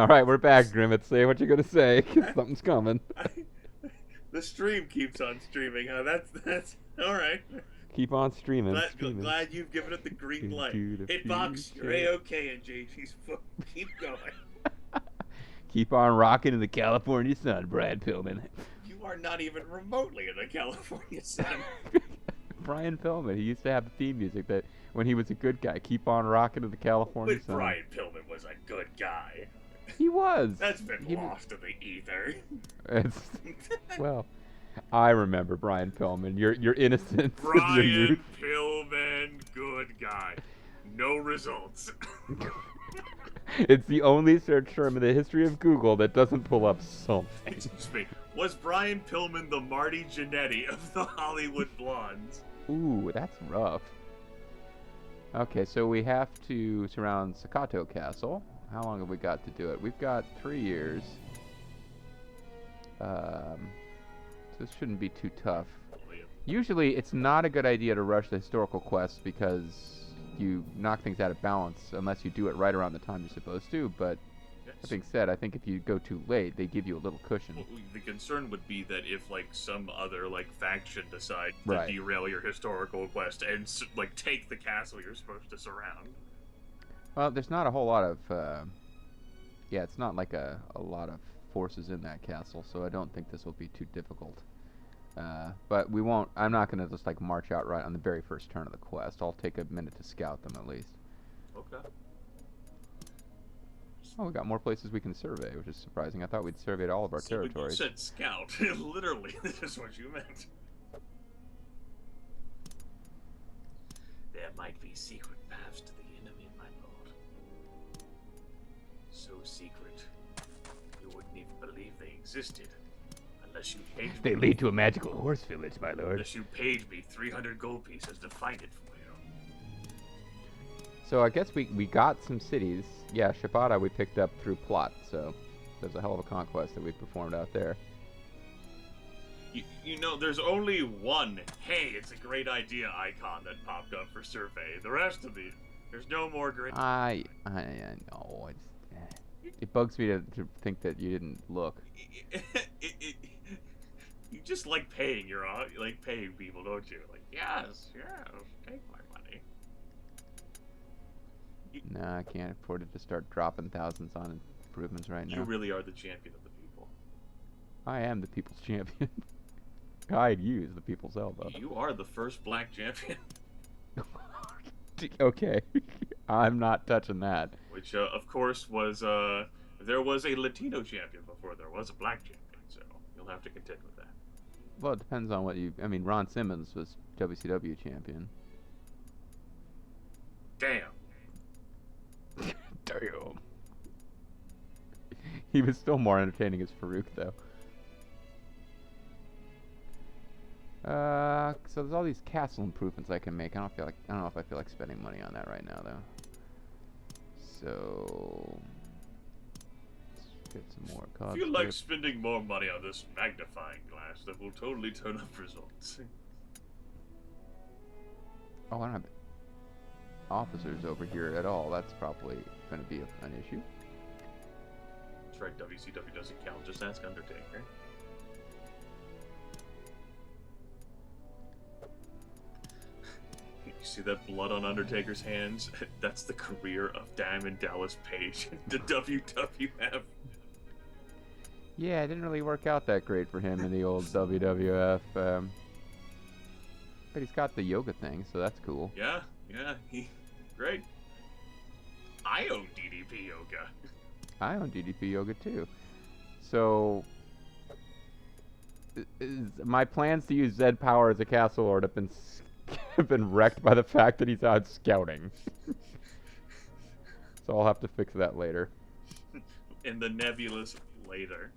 All right, we're back, Grimith. Say what you're gonna say, 'cause something's coming. The stream keeps on streaming, huh? That's all right. Keep on streaming, Glad, streaming. glad you've given it the green light. Into the Hitbox, you're future. A-okay, and JG's keep going. Keep on rocking in the California sun, Brad Pillman. You are not even remotely in the California sun. Brian Pillman, he used to have the theme music that when he was a good guy, keep on rocking in the California But sun. Brian Pillman was a good guy. He was. That's been lost in the ether. It's, well, I remember Brian Pillman. Your innocence. Your Brian youth. Pillman, good guy. No results. It's the only search term in the history of Google that doesn't pull up something. Excuse me. Was Brian Pillman the Marty Jannetty of the Hollywood Blondes? Ooh, that's rough. Okay, so we have to surround Sakato Castle. How long have we got to do it? We've got 3 years. So this shouldn't be too tough. Usually, it's not a good idea to rush the historical quests because you knock things out of balance unless you do it right around the time you're supposed to. But that being said, I think if you go too late, they give you a little cushion. Well, the concern would be that if some other faction decides to derail your historical quest and take the castle you're supposed to surround. Well, there's not a whole lot of yeah, it's not like a lot of forces in that castle, so I don't think this will be too difficult. But we won't. I'm not gonna just march out right on the very first turn of the quest. I'll take a minute to scout them at least. Okay. Oh, we got more places we can survey, which is surprising. I thought we'd surveyed all of our territories. When you said scout, literally, this is what you meant. There might be secret paths to the enemy, my lord. So secret, you wouldn't even believe they existed. Unless you paid They lead to a magical horse village, my lord. Unless you paid me 300 gold pieces to find it for you. So I guess we got some cities. Yeah, Shibata we picked up through plot, so there's a hell of a conquest that we performed out there. You know, there's only one, hey, it's a great idea icon that popped up for survey. The rest of these, there's no more great... I know. It bugs me to think that you didn't look. You just like paying paying people, don't you? Yes, take my money. Nah, I can't afford it to start dropping thousands on improvements right now. You really are the champion of the people. I am the people's champion. I'd use the people's elbow. You are the first black champion. Okay. I'm not touching that. Which, of course, was, there was a Latino champion before there was a black champion, so you'll have to contend with that. Well, it depends on what you... I mean, Ron Simmons was WCW champion. Damn. Damn. He was still more entertaining as Farouk, though. So there's all these castle improvements I can make. I don't know if I feel like spending money on that right now, though. So let's get some more cards. I feel like spending more money on this magnifying glass that will totally turn up results. Oh, I don't have officers over here at all. That's probably going to be an issue. That's right, WCW doesn't count. Just ask Undertaker. You see that blood on Undertaker's hands? That's the career of Diamond Dallas Page, the WWF. Yeah, it didn't really work out that great for him in the old WWF. But he's got the yoga thing, so that's cool. Yeah, great. I own DDP Yoga. I own DDP Yoga too. So my plans to use Zed Power as a Castle Lord have been wrecked by the fact that he's out scouting. So I'll have to fix that later. In the nebulous later.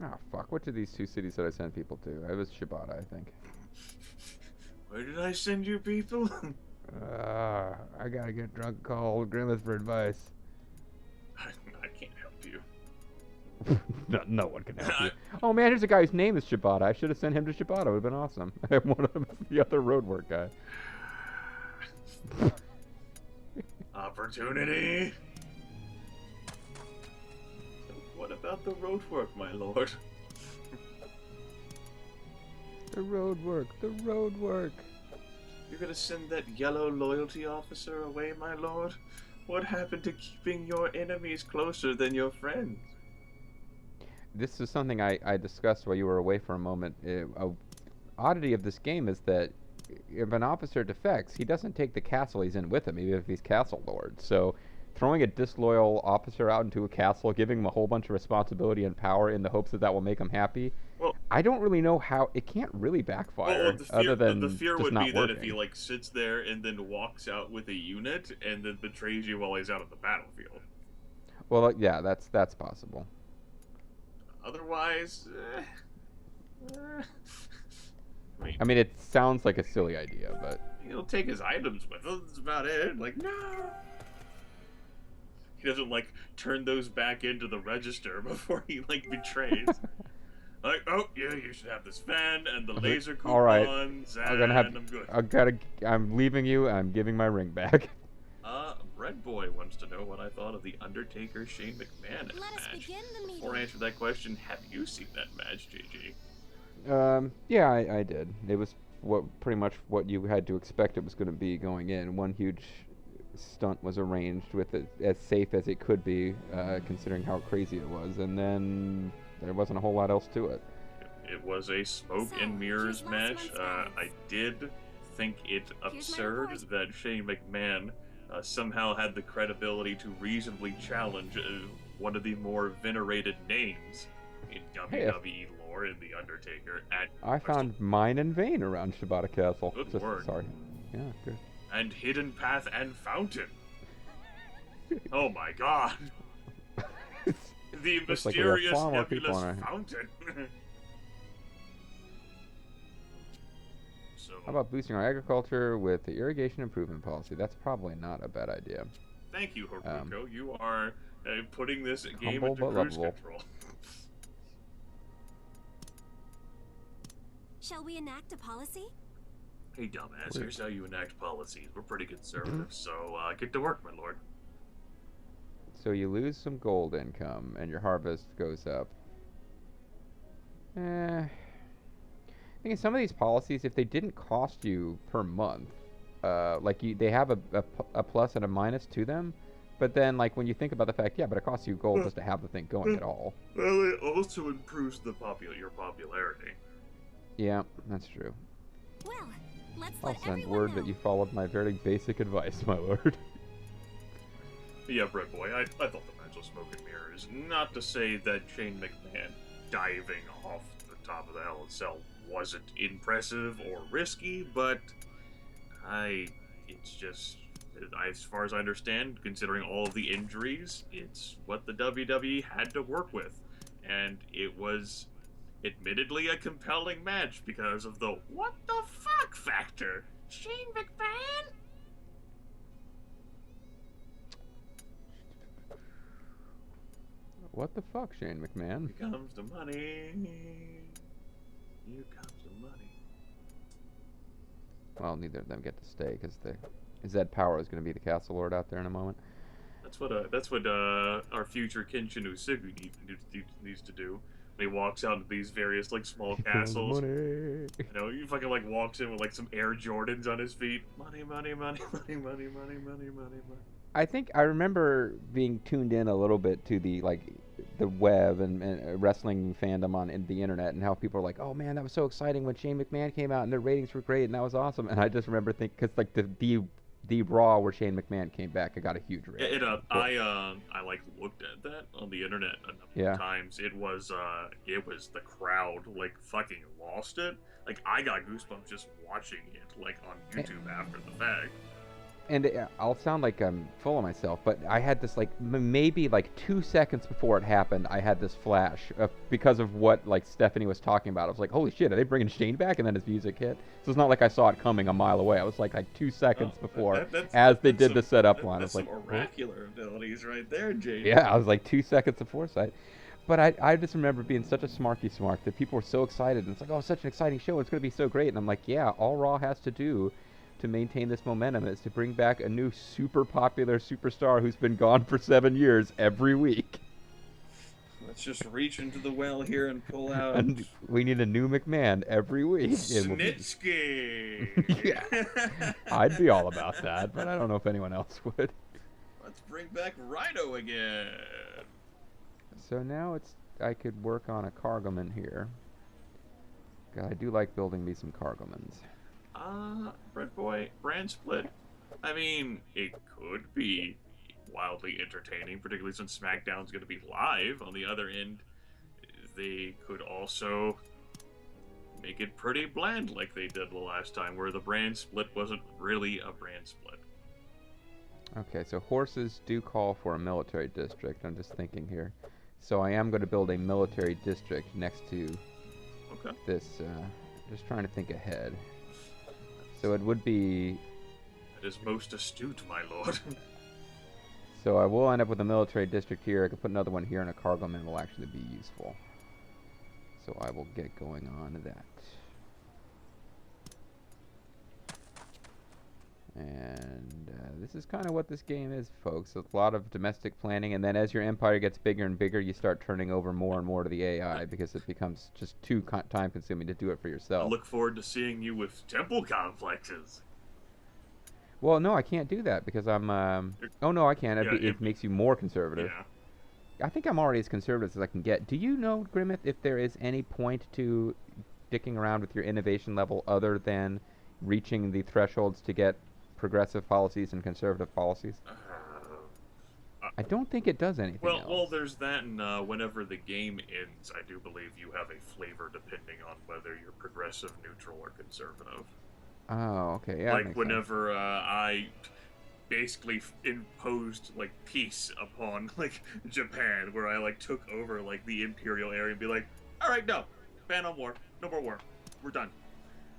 Oh fuck, which of these two cities did I send people to? It was Shibata, I think. Where did I send you people? I gotta get drunk and call old Grimith for advice. I can't help you. No one can help you. Oh man, here's a guy whose name is Shibata. I should have sent him to Shibata. It would have been awesome. One of them is the other roadwork guy. opportunity. What about the road work, my lord? The road work, the road work. You're gonna send that yellow loyalty officer away, my lord? What happened to keeping your enemies closer than your friends? This is something I discussed while you were away for a moment. A oddity of this game is that if an officer defects, he doesn't take the castle he's in with him, even if he's castle lord. So throwing a disloyal officer out into a castle, giving him a whole bunch of responsibility and power in the hopes that that will make him happy, well, I don't really know how. It can't really backfire, other than the fear just would not be working. that if he like sits there and then walks out with a unit and then betrays you while he's out on the battlefield. Well, yeah, that's possible. Otherwise, I mean, it sounds like a silly idea, but he'll take his items with him. That's about it. Like, no. He doesn't like turn those back into the register before he like betrays. Like, oh yeah, you should have this fan and the laser coupons. All right, I'm good. I'm leaving you. I'm giving my ring back. Red Boy wants to know what I thought of the Undertaker Shane McMahon match. Before I answer that question, have you seen that match, JG? Yeah, I did. It was pretty much what you had to expect it was going to be going in. One huge stunt was arranged with it as safe as it could be, considering how crazy it was, and then there wasn't a whole lot else to it. It was a smoke and mirrors match. I did think it absurd that Shane McMahon somehow had the credibility to reasonably challenge one of the more venerated names in WWE lore in The Undertaker. I found mine in vain around Shibata Castle. Good word. Sorry. Yeah, good. And Hidden Path and Fountain. Oh my god. The mysterious nebulous fountain. How about boosting our agriculture with the irrigation improvement policy? That's probably not a bad idea. Thank you, Haruko. You are putting this game humble into but cruise lovable. control. Shall we enact a policy? Hey, dumbass, here's how you enact policies. We're pretty conservative, so get to work, my lord. So you lose some gold income, and your harvest goes up. I think some of these policies, if they didn't cost you per month, they have a plus and a minus to them, but then like when you think about the fact, yeah, but it costs you gold just to have the thing going at all. Well, it also improves your popularity. Yeah, that's true. Well, let's I'll let send everyone word know. that you followed my very basic advice, my lord. Yeah, Red Boy, I thought the match was smoke and mirrors. Not to say that Shane McMahon diving off the top of the Hell in a Cell wasn't impressive or risky, but it's just, as far as I understand, considering all of the injuries, it's what the WWE had to work with. And it was admittedly a compelling match because of the what the fuck factor. Shane McMahon? What the fuck, Shane McMahon? Here comes the money. Here comes the money. Well, neither of them get to stay because Zed Power is going to be the Castle Lord out there in a moment. That's what our future Kenshin Usugu needs to do. When he walks out into these various like small castles. Money. You know, he fucking like walks in with like some Air Jordans on his feet. Money, money, money, money, money, money, money, money, money. I think I remember being tuned in a little bit to the web and wrestling fandom in the internet, and how people are like, "Oh man, that was so exciting when Shane McMahon came out and their ratings were great and that was awesome." And I just remember thinking, because like the Raw where Shane McMahon came back, it got a huge rating. I like looked at that on the internet a number of times. It was the crowd like fucking lost it. Like I got goosebumps just watching it like on YouTube after the fact. And I'll sound like I'm full of myself, but I had this like maybe like 2 seconds before it happened, I had this flash because of what like Stephanie was talking about. I was like, holy shit, are they bringing Shane back? And then his music hit. So it's not like I saw it coming a mile away. I was like 2 seconds before as they did the setup line. I was like, oracular abilities right there, Jay. Yeah, I was like 2 seconds of foresight. But I just remember being such a smarky smark that people were so excited. And it's like, oh, such an exciting show. It's going to be so great. And I'm like, yeah, all Raw has to do to maintain this momentum is to bring back a new super popular superstar who's been gone for 7 years every week. Let's just reach into the well here and pull out. And we need a new McMahon every week. Snitsky! Yeah. I'd be all about that, but I don't know if anyone else would. Let's bring back Rhino again. So now I could work on a cargoman here. God, I do like building me some cargomans. Bread Boy, brand split. I mean, it could be wildly entertaining, particularly since SmackDown's going to be live. On the other end, they could also make it pretty bland like they did the last time, where the brand split wasn't really a brand split. Okay, so horses do call for a military district. I'm just thinking here. So I am going to build a military district next to this. Just trying to think ahead. So it would be... That is most astute, my lord. So I will end up with a military district here. I could put another one here, and a cargoman will actually be useful. So I will get going on that. And this is kind of what this game is, folks. A lot of domestic planning, and then as your empire gets bigger and bigger, you start turning over more and more to the AI because it becomes just too time-consuming to do it for yourself. I look forward to seeing you with temple complexes. Well, no, I can't do that because I'm... oh, no, I can. It makes you more conservative. Yeah. I think I'm already as conservative as I can get. Do you know, Grimith, if there is any point to dicking around with your innovation level other than reaching the thresholds to get progressive policies and conservative policies? I don't think it does anything else. Well, there's that, and whenever the game ends, I do believe you have a flavor depending on whether you're progressive, neutral, or conservative. Oh, okay, yeah. Like whenever I basically imposed like peace upon like Japan, where I like took over like the imperial area and be like, all right, no, ban on war, no more war, we're done.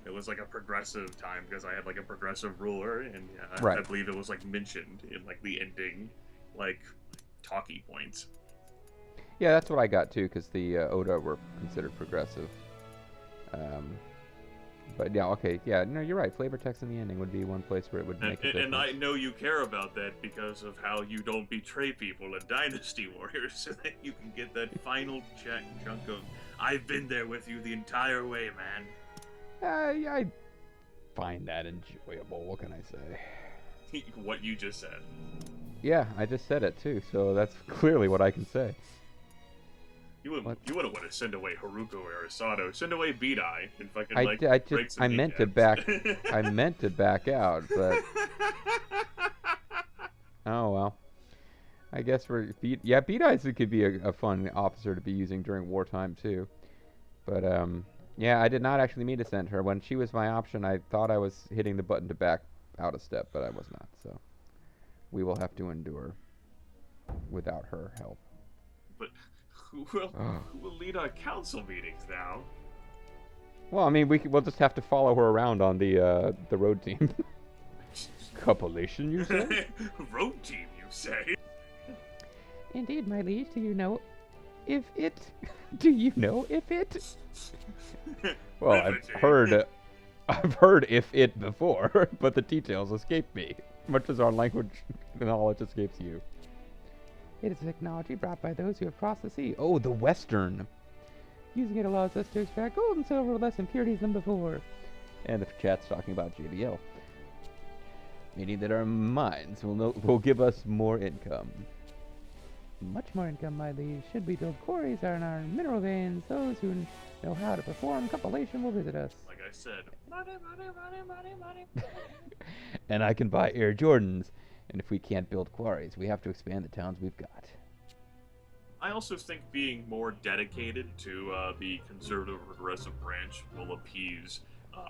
It was like a progressive time because I had like a progressive ruler, and I believe it was like mentioned in like the ending, like talkie points. Yeah, that's what I got too, because the Oda were considered progressive. But yeah, okay, yeah, no, you're right. Flavor text in the ending would be one place where it would make a difference. And I know you care about that because of how you don't betray people in Dynasty Warriors, so that you can get that final chunk of "I've been there with you the entire way, man." I find that enjoyable. What can I say? What you just said. Yeah, I just said it too, so that's clearly what I can say. You wouldn't want to send away Haruko or Asado. Send away Beat Eye and fucking I meant to back out, but oh well. I guess Beat Eye could be a fun officer to be using during wartime too. But yeah, I did not actually mean to send her. When she was my option, I thought I was hitting the button to back out a step, but I was not. So we will have to endure without her help. But who will lead our council meetings now? Well, I mean, we'll just have to follow her around on the road team. Copulation, you say? Road team, you say? Indeed, my liege. Do you know if it? Do you know if it? Well, I've heard if it before, but the details escape me, much as our language knowledge escapes you. It is a technology brought by those who have crossed the sea. Oh, the Western. Using it allows us to extract gold and silver with less impurities than before. And the chat's talking about JBL. Meaning that our mines will give us more income. Much more income, my liege. Should we build quarries in our mineral veins, those who know how to perform compilation will visit us. Like I said, money. And I can buy Air Jordans. And if we can't build quarries, we have to expand the towns we've got. I also think being more dedicated to the conservative or progressive branch will appease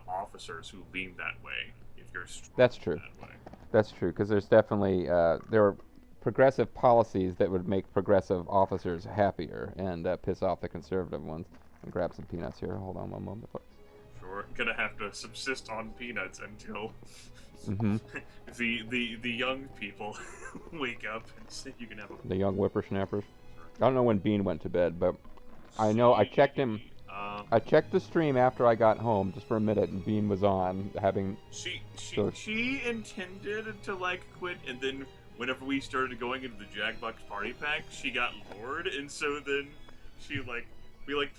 officers who lean that way. If you're That's true. That way. That's true, because there's definitely there are progressive policies that would make progressive officers happier and piss off the conservative ones. I'll grab some peanuts here. Hold on one moment, folks. Sure, gonna have to subsist on peanuts until the young people wake up and say you can have a... The young whippersnappers. I don't know when Bean went to bed, but I know I checked him. I checked the stream after I got home just for a minute, and Bean was on, having. She intended to like quit, and then whenever we started going into the Jackbox Party Pack, she got lured, and so then we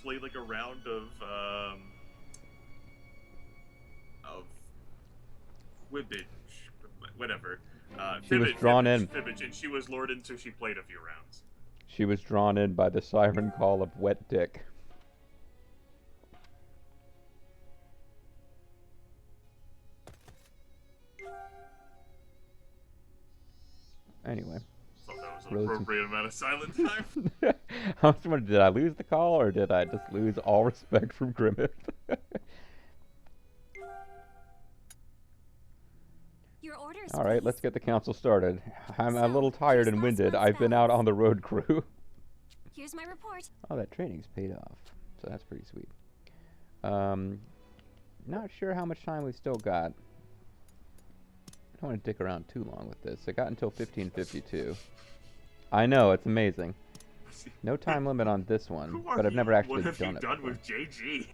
played like a round of Quibbage, whatever. She was drawn in. Fibbage, and she was lured in, so she played a few rounds. She was drawn in by the siren call of wet dick. Anyway. Thought that was an appropriate amount of silent time. I was wondering, did I lose the call, or did I just lose all respect from Grimith? Your orders. All right, please. let's get the council started. I'm a little tired and winded. I've been out on the road crew. Here's my report. Oh, that training's paid off, so that's pretty sweet. Not sure how much time we've still got. I don't want to dick around too long with this. I got until 15:52. I know, it's amazing. No time limit on this one, but I've never actually done it. What have you done with JG?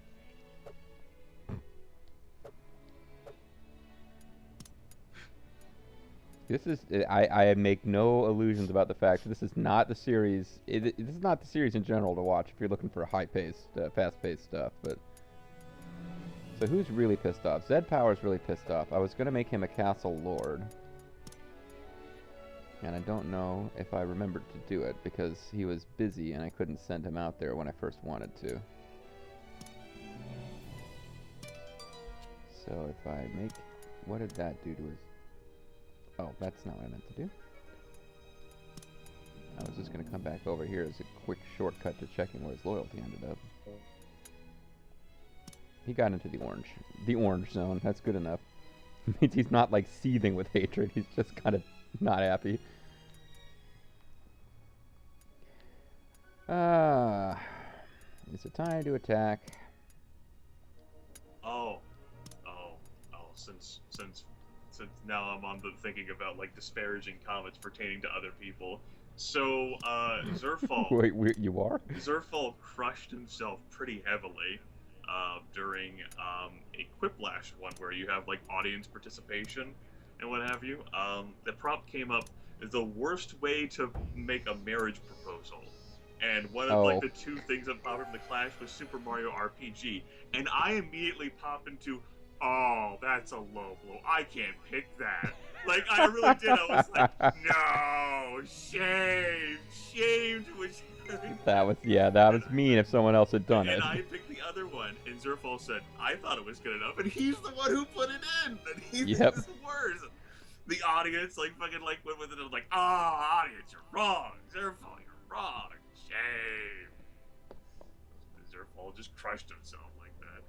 This is I make no illusions about the fact that this is not the series. This is not the series in general to watch if you're looking for high-paced, fast-paced stuff. But so who's really pissed off? Zed Power's really pissed off. I was gonna make him a castle lord, and I don't know if I remembered to do it because he was busy and I couldn't send him out there when I first wanted to. So if I make, what did that do to his? Oh, that's not what I meant to do. I was just going to come back over here as a quick shortcut to checking where his loyalty ended up. He got into the orange zone. That's good enough. Means he's not like seething with hatred. He's just kind of not happy. Is it time to attack? Since now I'm on the thinking about like disparaging comments pertaining to other people. So Zerfall. Wait, you are? Zerfall crushed himself pretty heavily during a Quiplash one where you have like audience participation and what have you. The prompt came up as the worst way to make a marriage proposal. And one of like the two things that popped from the Clash was Super Mario RPG. And I immediately pop into, oh, that's a low blow. I can't pick that. Like, I really did. I was like, no, shame to which... that was mean if someone else had done it. And I picked the other one, and Zerfall said, I thought it was good enough, and he's the one who put it in. And he thinks it's worse. The audience, like, fucking, like, went with it and was like, oh, audience, you're wrong. Zerfall, you're wrong. Shame. Zerfall just crushed himself like that.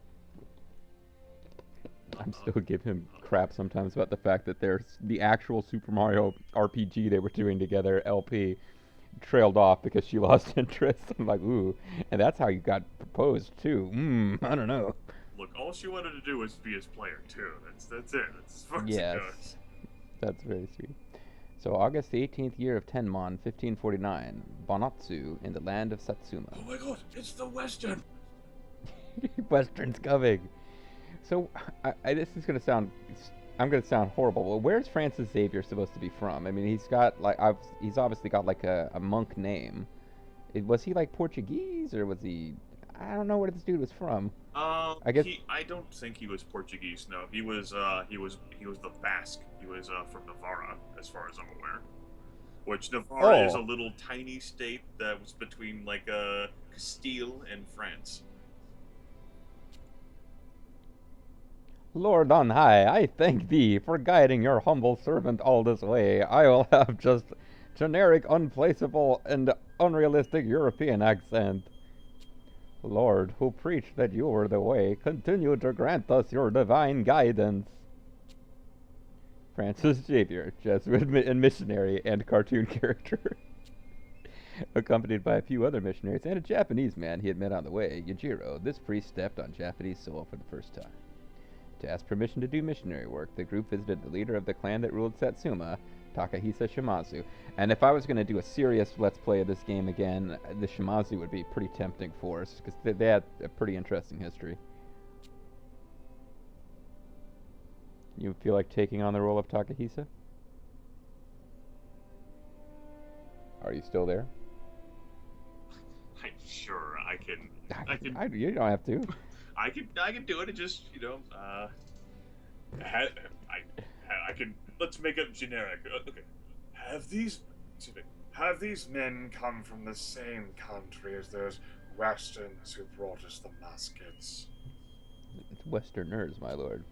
I'm still giving him crap sometimes about the fact that there's the actual Super Mario RPG they were doing together, LP, trailed off because she lost interest. I'm like, ooh, and that's how you got proposed too. I don't know. Look, all she wanted to do was be his player too. That's it. That's as far as it goes. That's very sweet. So August the 18th year of Tenmon, 1549, Bonatsu in the land of Satsuma. Oh my god, it's the Western! Western's coming. So, this is gonna sound, I'm gonna sound horrible, but where's Francis Xavier supposed to be from? I mean, he's got, like, he's obviously got, like, a monk name. Was he, like, Portuguese, or was he, I don't know where this dude was from. I don't think he was Portuguese, no. He was the Basque. He was, from Navarra, as far as I'm aware. Which, Navarra is a little tiny state that was between, like, Castile and France. Lord on high, I thank thee for guiding your humble servant all this way. I will have just generic, unplaceable, and unrealistic European accent. Lord, who preached that you were the way, continue to grant us your divine guidance. Francis Xavier, Jesuit and missionary and cartoon character. Accompanied by a few other missionaries and a Japanese man he had met on the way, Yujiro, this priest stepped on Japanese soil for the first time. To ask permission to do missionary work, the group visited the leader of the clan that ruled Satsuma, Takahisa Shimazu. And if I was going to do a serious Let's Play of this game again, the Shimazu would be pretty tempting for us, because they had a pretty interesting history. You feel like taking on the role of Takahisa? Are you still there? I'm sure I can. You don't have to. I can do it. It just, I can. Let's make it generic. Okay. Have these men come from the same country as those Westerns who brought us the muskets? It's Westerners, my lord.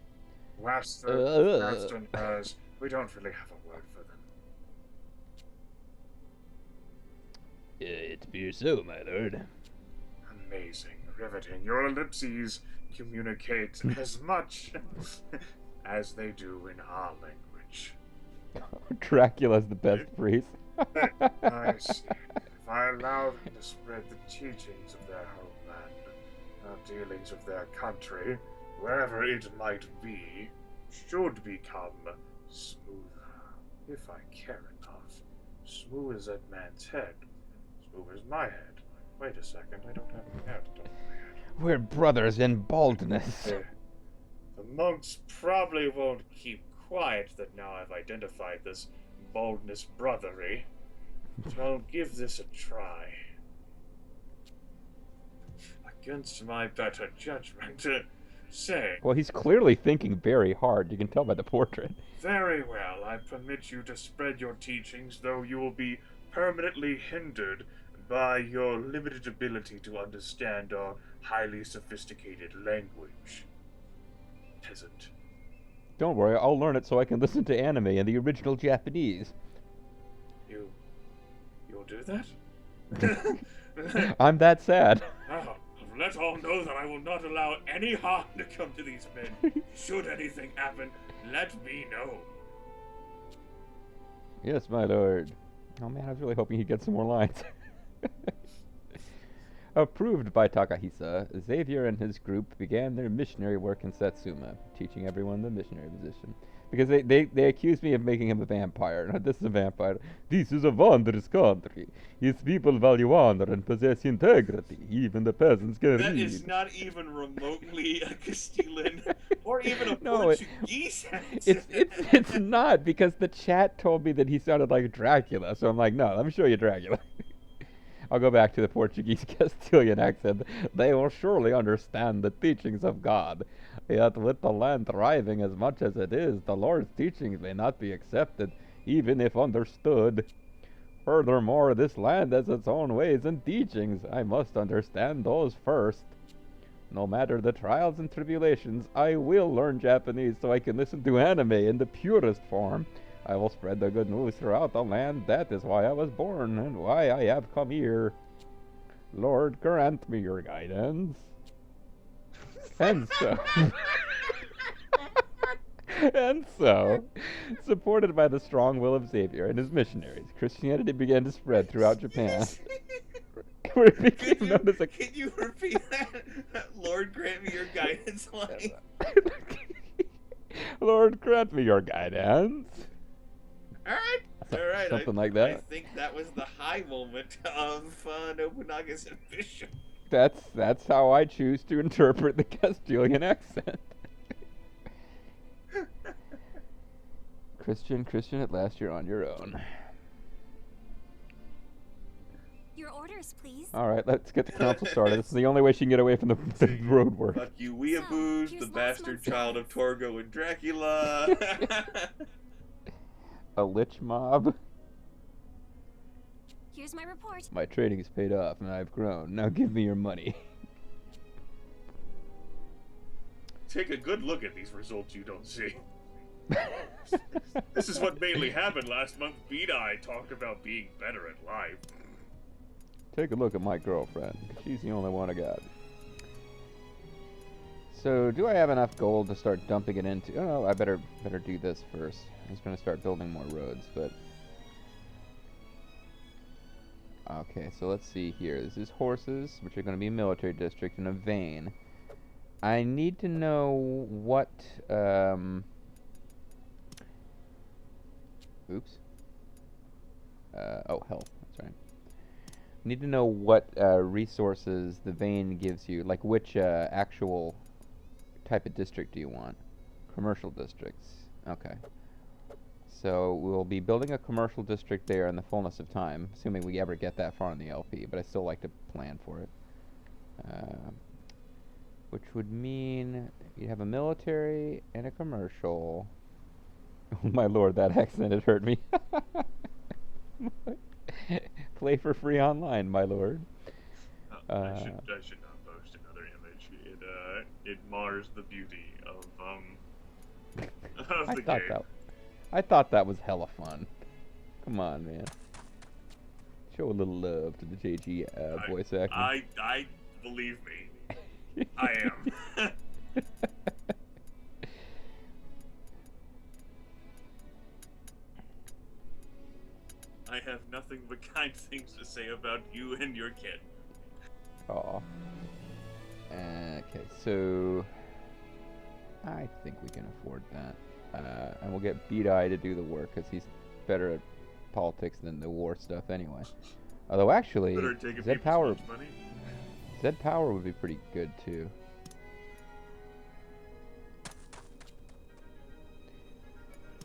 Westerners. We don't really have a word for them. It be so, my lord. Amazing, riveting. Your ellipses communicate as much as they do in our language. Dracula's the best priest. I see. If I allow them to spread the teachings of their homeland, dealings of their country, wherever it might be, should become smoother, if I care enough. Smooth as that man's head. Smooth as my head. Wait a second, I don't have a hair to top of my head. We're brothers in baldness. The monks probably won't keep quiet that now I've identified this baldness brothery. So I'll give this a try. Against my better judgment, say. Well, he's clearly thinking very hard. You can tell by the portrait. Very well, I permit you to spread your teachings, though you will be permanently hindered by your limited ability to understand our highly sophisticated language. Peasant. Don't worry, I'll learn it so I can listen to anime in the original Japanese. You'll do that? I'm that sad. Oh, let all know that I will not allow any harm to come to these men. Should anything happen, let me know. Yes, my lord. Oh man, I was really hoping he'd get some more lines. Approved by Takahisa, Xavier and his group began their missionary work in Satsuma, teaching everyone the missionary position. Because they accused me of making him a vampire. No, this is a vampire. This is a wondrous country. Its people value honor and possess integrity. Even the peasants can read. That is not even remotely a Castilian or even a Portuguese accent. It's not, because the chat told me that he sounded like Dracula. So I'm like, no, let me show you Dracula. I'll go back to the Portuguese Castilian accent. They will surely understand the teachings of God. Yet with the land thriving as much as it is, the Lord's teachings may not be accepted, even if understood. Furthermore, this land has its own ways and teachings. I must understand those first. No matter the trials and tribulations, I will learn Japanese so I can listen to anime in the purest form. I will spread the good news throughout the land. That is why I was born and why I have come here. Lord, grant me your guidance. And so... And so, supported by the strong will of Xavier and his missionaries, Christianity began to spread throughout Japan. Where it became known as a... Can you repeat that Lord, grant me your guidance line? Lord, grant me your guidance. Alright. Something like that. I think that was the high moment of Nobunaga's ambition. That's how I choose to interpret the Castilian accent. Christian, at last you're on your own. Your orders, please. Alright, let's get the council started. This is the only way she can get away from the road work. Fuck you, weeaboos, the bastard child of Torgo and Dracula. A lich mob. Here's my report. My trading's paid off and I've grown. Now give me your money. Take a good look at these results you don't see. This is what mainly happened last month. Beat-Eye talked about being better at life. Take a look at my girlfriend. She's the only one I got. So, do I have enough gold to start dumping it into... Oh, no, I better do this first. I was going to start building more roads, but... Okay, so let's see here. This is horses, which are going to be a military district, and a vein. I need to know what... Oops. Oh, health. That's right. Need to know what resources the vein gives you. Like which actual type of district do you want? Commercial districts. Okay. So we'll be building a commercial district there in the fullness of time, assuming we ever get that far in the LP, but I still like to plan for it. Which would mean you have a military and a commercial. Oh my lord, that accent had hurt me. Play for free online, my lord. I should not post another image. It mars the beauty of the game. I thought that was hella fun. Come on, man. Show a little love to the JG voice acting. I believe me. I am. I have nothing but kind things to say about you and your kid. Aw. Okay, so I think we can afford that. And we'll get Beat-Eye to do the work, because he's better at politics than the war stuff anyway. Although actually, Z-Power would be pretty good too.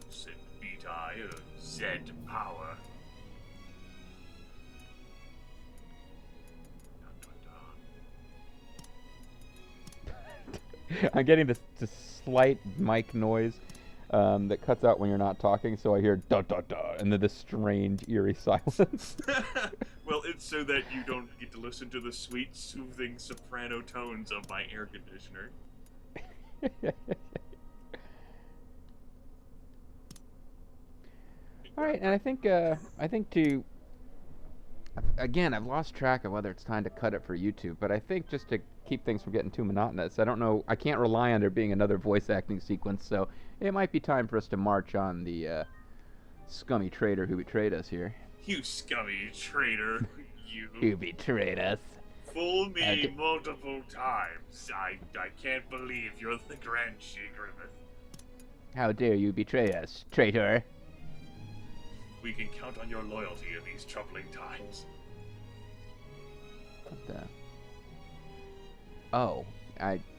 Said Beat-Eye or Z-Power. I'm getting this slight mic noise that cuts out when you're not talking, so I hear da da da, and then this strange eerie silence. Well, it's so that you don't get to listen to the sweet, soothing soprano tones of my air conditioner. All right, and I think to again, I've lost track of whether it's time to cut it for YouTube, but I think just to keep things from getting too monotonous, I don't know, I can't rely on there being another voice acting sequence, so it might be time for us to march on the scummy traitor who betrayed us here. You scummy traitor, you. Who betrayed us? Fool me multiple times. I can't believe you're the Grand Grimith. How dare you betray us, traitor? We can count on your loyalty in these troubling times. What the? Oh,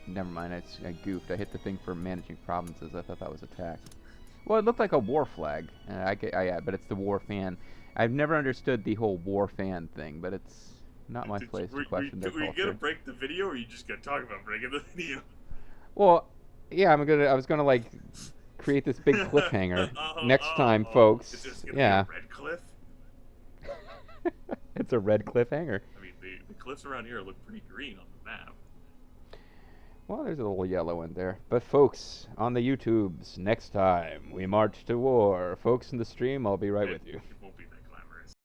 never mind. I goofed. I hit the thing for managing provinces. I thought that was attack. Well, it looked like a war flag. Yeah, but it's the war fan. I've never understood the whole war fan thing, but it's not my place to question their culture. Were you gonna break the video, or are you just gonna talk about breaking the video? Well, yeah, I was gonna like create this big cliffhanger next time, folks. Is this gonna yeah. be a red cliff? It's a red cliffhanger. I mean, the cliffs around here look pretty green on the map. Well, there's a little yellow in there. But folks, on the YouTubes, next time we march to war. Folks in the stream, I'll be right with you. It won't be